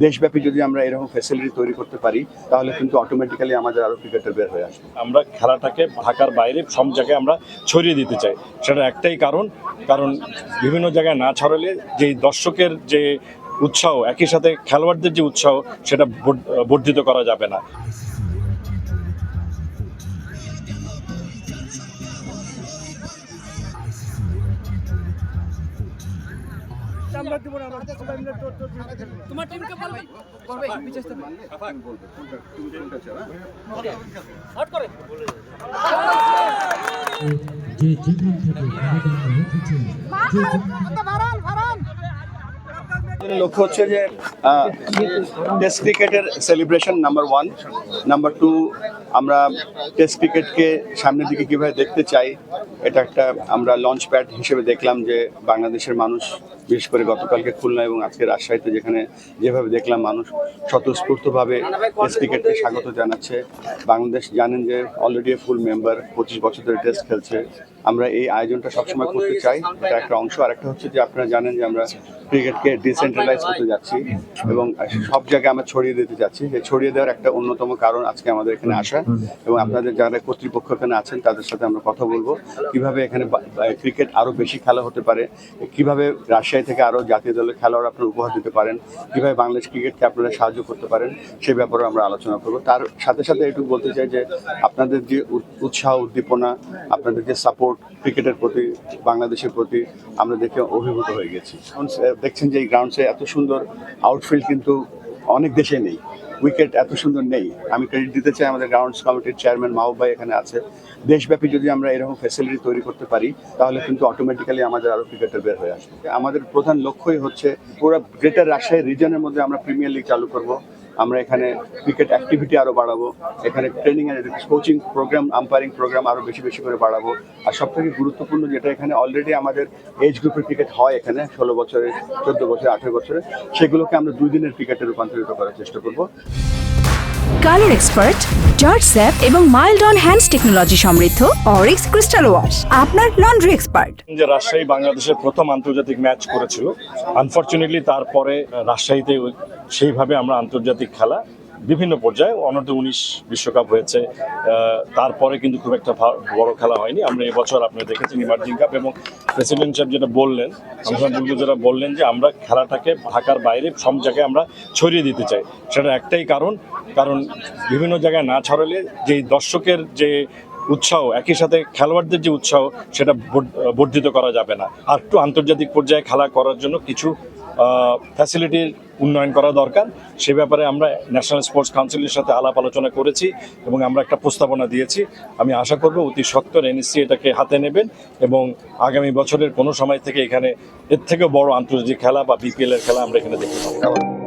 দেশব্যাপী যদি আমরা এরকম ফ্যাসিলিটি তৈরি করতে পারি তাহলে কিন্তু অটোমেটিক্যালি আমাদের আরো ক্রিকেটার বের হয়ে আসবে। আমরা খেলাটাকে ঢাকার বাইরে সব জায়গায় আমরা ছড়িয়ে দিতে চাই। সেটা একটাই কারণ বিভিন্ন জায়গায় না ছড়ালে যে দর্শকের যে উৎসাহ, একই সাথে খেলোয়াড়দের যে উৎসাহ, সেটা বর্ধিত করা যাবে না। তোমার টিমকে বলবে লক্ষ্য হচ্ছে যে টেস্ট ক্রিকেটের সেলিব্রেশন নাম্বার 1, নাম্বার 2 আমরা টেস্ট ক্রিকেটকে সামনের দিকে কিভাবে দেখতে চাই, এটা একটা আমরা লঞ্চ প্যাড হিসেবে দেখলাম যে বাংলাদেশের মানুষ বিশেষ করে গতকালকে খুলনা এবং আজকে রাজশাহীতে যেভাবে দেখলাম মানুষ স্বতঃস্ফূর্তভাবে টেস্ট ক্রিকেটকে স্বাগত জানাচ্ছে। বাংলাদেশ জানেন যে অলরেডি ফুল মেম্বার, 25 বছর ধরে টেস্ট খেলছে। আমরা এই আয়োজনটা সবসময় করতে চাই, এটা একটা অংশ। আর একটা হচ্ছে যে আপনারা জানেন যে আমরা ক্রিকেটকে ডিসেন্ট্রালাইজ করতে যাচ্ছি এবং সব জায়গায় আমরা ছড়িয়ে দিতে যাচ্ছি। এই ছড়িয়ে দেওয়ার একটা অন্যতম কারণ আজকে আমাদের এখানে আসা এবং আপনাদের যারা কর্তৃপক্ষ এখানে আছেন তাদের সাথে আমরা কথা বলবো কিভাবে এখানে ক্রিকেট আরও বেশি খেলা হতে পারে, কিভাবে রাজশাহী থেকে আরও জাতীয় দলের খেলোয়াড় আপনারা উপহার দিতে পারেন, কিভাবে বাংলাদেশ ক্রিকেটকে আপনারা সাহায্য করতে পারেন, সে ব্যাপারে আমরা আলোচনা করবো। তার সাথে সাথে একটু বলতে চাই যে আপনাদের যে উৎসাহ উদ্দীপনা, আপনাদের যে সাপোর্ট ক্রিকেটের প্রতি, বাংলাদেশের প্রতি আমরা দেখে অভিভূত হয়ে গেছি। দেখছেন যে এই গ্রাউন্ডসে এত সুন্দর আউটফিল্ড কিন্তু অনেক দেশে নেই, উইকেট এত সুন্দর নেই। আমি ক্রেডিট দিতে চাই আমাদের গ্রাউন্ডস কমিটির চেয়ারম্যান মাহবুব ভাই এখানে আছে। দেশব্যাপী যদি আমরা এরকম ফ্যাসিলিটি তৈরি করতে পারি তাহলে কিন্তু অটোমেটিক্যালি আমাদের আরো ক্রিকেটার বের হয়ে আসবে। আমাদের প্রধান লক্ষ্যই হচ্ছে পুরো গ্রেটার রাজশাহী রিজনের মধ্যে আমরা প্রিমিয়ার লিগ চালু করব। আমরা এখানে ক্রিকেট অ্যাক্টিভিটি আরও বাড়াবো, এখানে ট্রেনিং এর কোচিং প্রোগ্রাম, আম্পায়ারিং প্রোগ্রাম আরও বেশি বেশি করে বাড়াবো। আর সবথেকে গুরুত্বপূর্ণ যেটা, এখানে অলরেডি আমাদের এজ গ্রুপের ক্রিকেট হয় এখানে 16 বছরে, 14 বছরে, 18 বছরে, সেগুলোকে আমরা 2 দিনের ক্রিকেটে রূপান্তরিত করার চেষ্টা করব। কালার এক্সপার্ট, জর্জ স্যাপ এবং মাইল্ড অন হ্যান্ডস টেকনোলজি সমৃদ্ধ অরিক্স ক্রিস্টাল ওয়াশ আপনার লন্ড্রি এক্সপার্ট। যে রাজশাহী বাংলাদেশের প্রথম আন্তর্জাতিক ম্যাচ করেছিল, আনফরচুনেটলি তারপরে রাজশাহীতে সেইভাবে আমরা আন্তর্জাতিক খেলা বিভিন্ন পর্যায়ে অনূর্ধ্ব-19 বিশ্বকাপ হয়েছে, তারপরে কিন্তু খুব একটা বড় খেলা হয়নি। আমরা এবছর আপনারা দেখেছেন ইমার্জিং কাপ, এবং প্রেসিডেন্ট সাহেব যেটা বললেন, যেটা বললেন যে আমরা খেলাটাকে ঢাকার বাইরে সব জায়গায় আমরা ছড়িয়ে দিতে চাই। সেটা একটাই কারণ বিভিন্ন জায়গায় না ছড়ালে যে দর্শকের যে উৎসাহ, একই সাথে খেলোয়াড়দের যে উৎসাহ, সেটা বর্ধিত করা যাবে না। আর একটু আন্তর্জাতিক পর্যায়ে খেলা করার জন্য কিছু ফ্যাসিলিটির উন্নয়ন করা দরকার। সে ব্যাপারে আমরা ন্যাশনাল স্পোর্টস কাউন্সিলের সাথে আলাপ আলোচনা করেছি এবং আমরা একটা প্রস্তাবনা দিয়েছি। আমি আশা করব অতি সত্বর এনএসসি এটাকে হাতে নেবেন এবং আগামী বছরের কোনো সময় থেকে এখানে এর থেকেও বড় আন্তর্জাতিক খেলা বা বিপিএল এর খেলা আমরা এখানে দেখতে পাবো।